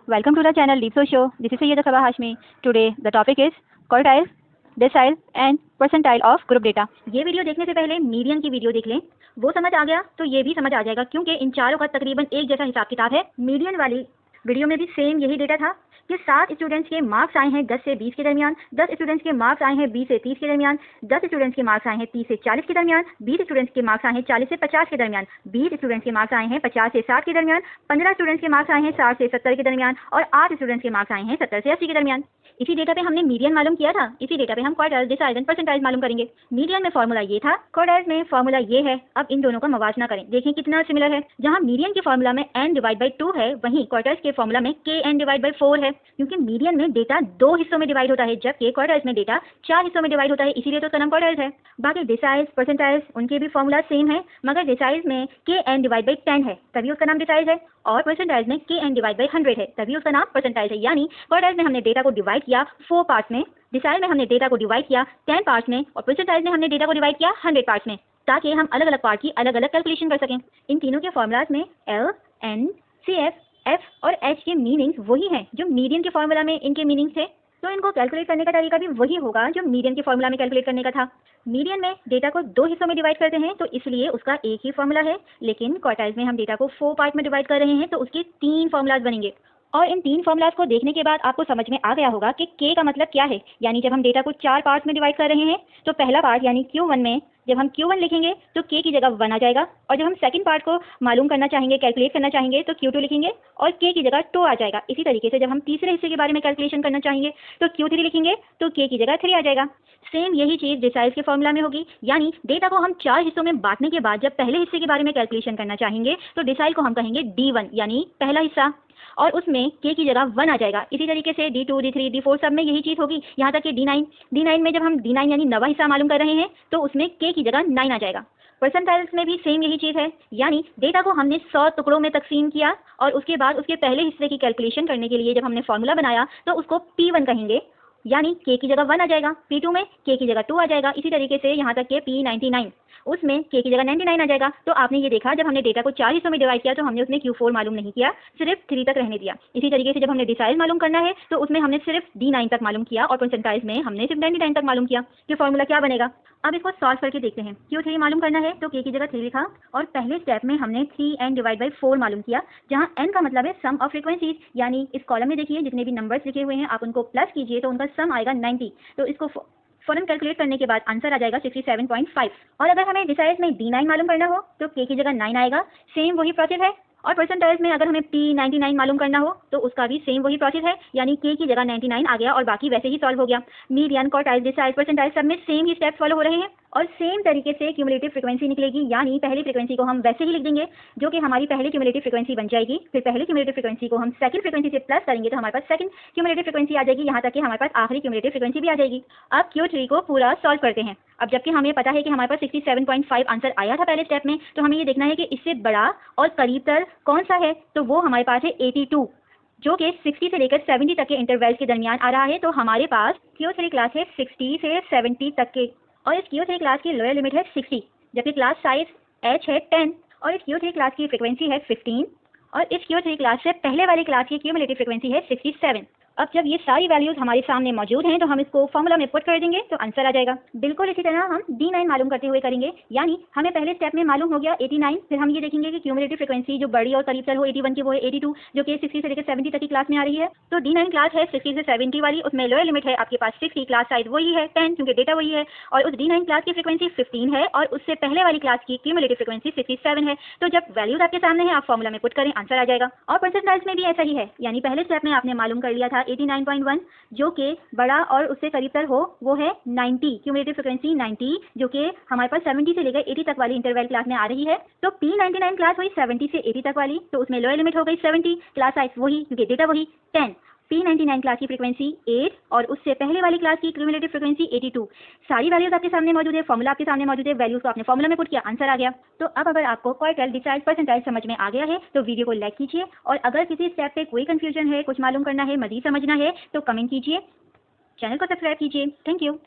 Welcome to the channel Deep So Show. This is Sayyida Sabah Hashmi. Today the topic is quartile, decile and percentile of group data. ये video देखने से पहले median की video देख लें, वो समझ आ गया तो ये भी समझ आ जाएगा क्योंकि इन चारों का तकरीबन एक जैसा हिसाब किताब है। मीडियन वाली वीडियो में भी सेम यही डेटा था कि 7 स्टूडेंट्स के मार्क्स आए हैं 10 से 20 के दरमियान, 10 स्टूडेंट्स के मार्क्स आए हैं 20 से 30 के दरमियान, 10 स्टूडेंट्स के मार्क्स आए हैं 30 से 40 के दरमियान, 20 स्टूडेंट्स के मार्क्स आए हैं 40 से 50 के दरमियान, 20 स्टूडेंट्स के मार्क्स आए हैं 50 से 60 के दरमियान, 15 स्टूडेंट्स के मार्क्स आए हैं 60 से 70 के दरमियान और 8 स्टूडेंट्स के मार्क्स आए हैं 70 से 80 के दरमियान। इसी डेटा पे हमने मीडियन मालूम किया था, इसी डेटा पे हम क्वार्टाइल, डिसाइल एंड परसेंटाइल मालूम करेंगे। मीडियन में फॉर्मूला ये था, क्वार्टाइल में फॉर्मूला ये है। अब इन दोनों का मवाजना करें, देखें कितना सिमिलर है। जहां मीडियन के फॉर्मूला में n डिवाइड बाई 2 है, वहीं क्वार्टाइल्स के फॉर्मूला में kn डिवाइड बाई 4 है, क्योंकि मीडियन में डेटा 2 हिस्सों में डिवाइड होता है जबकि क्वार्टाइल्स में डेटा 4 हिस्सों में डिवाइड होता है, इसीलिए तो उसका नाम क्वार्टाइल्स है। बाकी डिसाइल्स, परसेंटाइल्स, उनके भी फॉर्मूला सेम है, मगर डिसाइल्स में kn डिवाइड बाई 10 है, तभी उसका नाम डिसाइल्स है, और परसेंटाइल्स में kn डिवाइड बाई 100 है, तभी उसका नाम परसेंटाइल्स है। यानी क्वार्टाइल्स में हमने डेटा को डिवाइड किया 4 पार्ट्स में, डिसाइल में हमने डेटा को डिवाइड किया 10 पार्ट्स में, और परसेंटाइल में हमने डेटा को डिवाइड किया 100 पार्ट्स में, ताकि हम अलग अलग पार्ट की अलग अलग कैलकुलेशन कर सकें। इन तीनों के फॉर्मूलाज में L, N, CF, F और H के मीनिंग्स वही हैं जो मीडियन के फॉर्मूला में इनके मीनिंग्स थे, तो इनको कैलकुलेट करने का तरीका भी वही होगा जो मीडियन के फॉर्मूला में कैलकुलेट करने का था। मीडियन में डेटा को 2 हिस्सों में डिवाइड करते हैं तो इसलिए उसका एक ही फॉर्मूला है, लेकिन क्वार्टाइल्स में हम डेटा को 4 पार्ट में डिवाइड कर रहे हैं तो उसके 3 फॉर्मूलाज बनेंगे। और इन 3 फॉर्मूलाज को देखने के बाद आपको समझ में आ गया होगा कि k का मतलब क्या है। यानी जब हम डेटा को 4 पार्ट्स में डिवाइड कर रहे हैं तो पहला पार्ट यानी Q1 में जब हम Q1 लिखेंगे तो k की जगह 1 आ जाएगा, और जब हम सेकंड पार्ट को मालूम करना चाहेंगे, कैलकुलेट करना चाहेंगे तो Q2 लिखेंगे और k की जगह 2 आ जाएगा। इसी तरीके से जब हम तीसरे हिस्से के बारे में कैलकुलेशन करना चाहेंगे तो Q3 लिखेंगे तो k की जगह 3 आ जाएगा। सेम यही चीज़ डिसाइल्स के फॉर्मूला में होगी, यानी डेटा को हम 4 हिस्सों में बांटने के बाद जब पहले हिस्से के बारे में कैलकुलेशन करना चाहेंगे तो डिसाइल को हम कहेंगे D1 यानी पहला हिस्सा, और उसमें k की जगह 1 आ जाएगा। इसी तरीके से D2, D3, D4 सब में यही चीज़ होगी, यहाँ तक कि D9 में जब हम D9 यानी नवा हिस्सा मालूम कर रहे हैं तो उसमें k की जगह 9 आ जाएगा। परसेंटाइल्स में भी सेम यही चीज़ है, यानी डेटा को हमने 100 टुकड़ों में तकसीम किया और उसके बाद उसके पहले हिस्से की कैलकुलेशन करने के लिए जब हमने फॉर्मूला बनाया तो उसको P1 कहेंगे, यानी k की जगह 1 आ जाएगा, P2 में k की जगह 2 आ जाएगा, इसी तरीके से यहाँ तक कि P99 उसमें k की जगह 99 आ जाएगा। तो आपने ये देखा, जब हमने डेटा को 4 हिस्सों में डिवाइड किया तो हमने उसमें Q4 मालूम नहीं किया, सिर्फ 3 तक रहने दिया। इसी तरीके से जब हमने डिसाइल मालूम करना है तो उसमें हमने सिर्फ D9 तक मालूम किया और परसेंटाइल्स में हमने सिर्फ 99 तक मालूम किया कि फॉर्मूला क्या बनेगा। अब इसको सॉल्व करके देखते हैं। Q3 मालूम करना है तो k की जगह 3 लिखा और पहले स्टेप में हमने 3n डिवाइड बाई 4 मालूम किया, जहाँ n का मतलब है सम ऑफ फ्रीक्वेंसीज, यानी इस कॉलम में देखिए जितने भी नंबर्स लिखे हुए हैं आप उनको प्लस कीजिए तो उनका सम आएगा 90, तो इसको फौरन कैलकुलेट करने के बाद आंसर आ जाएगा 67.5। और अगर हमें डिसाइल्स में D9 मालूम करना हो तो k की जगह 9 आएगा, सेम वही प्रोसेस है। और परसेंटाइल्स में अगर हमें P99 मालूम करना हो तो उसका भी सेम वही प्रोसेस है, यानी k की जगह 99 आ गया और बाकी वैसे ही सॉल्व हो गया। मीडियन, क्वार्टाइल, डिसाइल, परसेंटाइल सब में सेम ही स्टेप्स फॉलो हो रहे हैं और सेम तरीके से क्यूमुलेटिव फ्रीक्वेंसी निकलेगी, यानी पहली फ्रीक्वेंसी को हम वैसे ही लिख देंगे जो कि हमारी पहली क्यूमुलेटिव फ्रीक्वेंसी बन जाएगी। फिर पहली क्यूमुलेटिव फ्रीक्वेंसी को हम सेकंड फ्रीक्वेंसी से प्लस करेंगे तो हमारे पास सेकंड क्यूमुलेटिव फ्रीक्वेंसी आ जाएगी, यहाँ तक कि हमारे पास आखिरी क्यूमुलेटिव फ्रीक्वेंसी भी आ जाएगी। अब Q3 को पूरा सॉल्व करते हैं। अब जबकि हमें पता है कि हमारे पास 67.5 आंसर आया था पहले स्टेप में, तो हमें ये देखना है कि इससे बड़ा और करीबतर कौन सा है, तो वो हमारे पास है 82, जो कि 60 से लेकर 70 तक के इंटरवल्स के दरमियान आ रहा है। तो हमारे पास Q3 क्लास है 60 से 70 तक के, और इस Q3 क्लास की लोअर लिमिट है 60, जबकि क्लास साइज H है 10, और इस Q3 क्लास की फ्रीक्वेंसी है 15, और इस Q3 क्लास से पहले वाली क्लास की क्यूमुलेटिव फ्रीक्वेंसी है 67। अब जब ये सारी वैल्यूज हमारे सामने मौजूद हैं तो हम इसको फॉर्मूला में पुट कर देंगे तो आंसर आ जाएगा। बिल्कुल इसी तरह हम D9 मालूम करते हुए करेंगे, यानी हमें पहले स्टेप में मालूम हो गया 89, फिर हम ये देखेंगे कि क्यूमुलेटिव फ्रीक्वेंसी जो बड़ी और करीब हो 81 की वो है 82, जो कि 60 से लेकर 70 तक की क्लास में आ रही है। तो D9 क्लास है 60 से 70 वाली, उसमें लोअर लिमिट है आपके पास 60, क्लास साइज वही है 10 क्योंकि डेटा वही है, और उस D9 क्लास की फ्रीक्वेंसी 15 है और उससे पहले वाली क्लास की क्यूमुलेटिव फ्रीक्वेंसी 67 है। तो जब वैल्यूज आपके सामने है आप फॉर्मूला में पुट करें, आंसर आ जाएगा। और परसेंटाइल्स में भी ऐसा ही है, यानी पहले स्टेप में आपने मालूम कर लिया था 89.1, जो कि बड़ा और उससे करीबतर हो वो है 90, क्यूमुलेटिव फ्रीक्वेंसी 90, जो कि हमारे पास 70 से लेकर 80 तक वाली इंटरवल क्लास में आ रही है। तो P99 क्लास हुई 70 से 80 तक वाली, तो उसमें लोअर लिमिट हो गई 70, क्लास साइज वही क्योंकि डेटा वही 10। P99 क्लास की फ्रीक्वेंसी 8 और उससे पहले वाली क्लास की क्यूमुलेटिव फ्रीक्वेंसी 82। सारी वैल्यूज आपके सामने मौजूद है, फॉर्मूला आपके सामने मौजूद है, वैल्यूज को आपने फॉर्मूला में पुट किया, आंसर आ गया। तो अब अगर आपको क्वार्टाइल, डिसाइल, परसेंटाइल समझ में आ गया है तो वीडियो को लाइक कीजिए, और अगर किसी स्टेप पे कोई कंफ्यूजन है, कुछ मालूम करना है, मजीद समझना है तो कमेंट कीजिए, चैनल को सब्सक्राइब कीजिए। Thank you.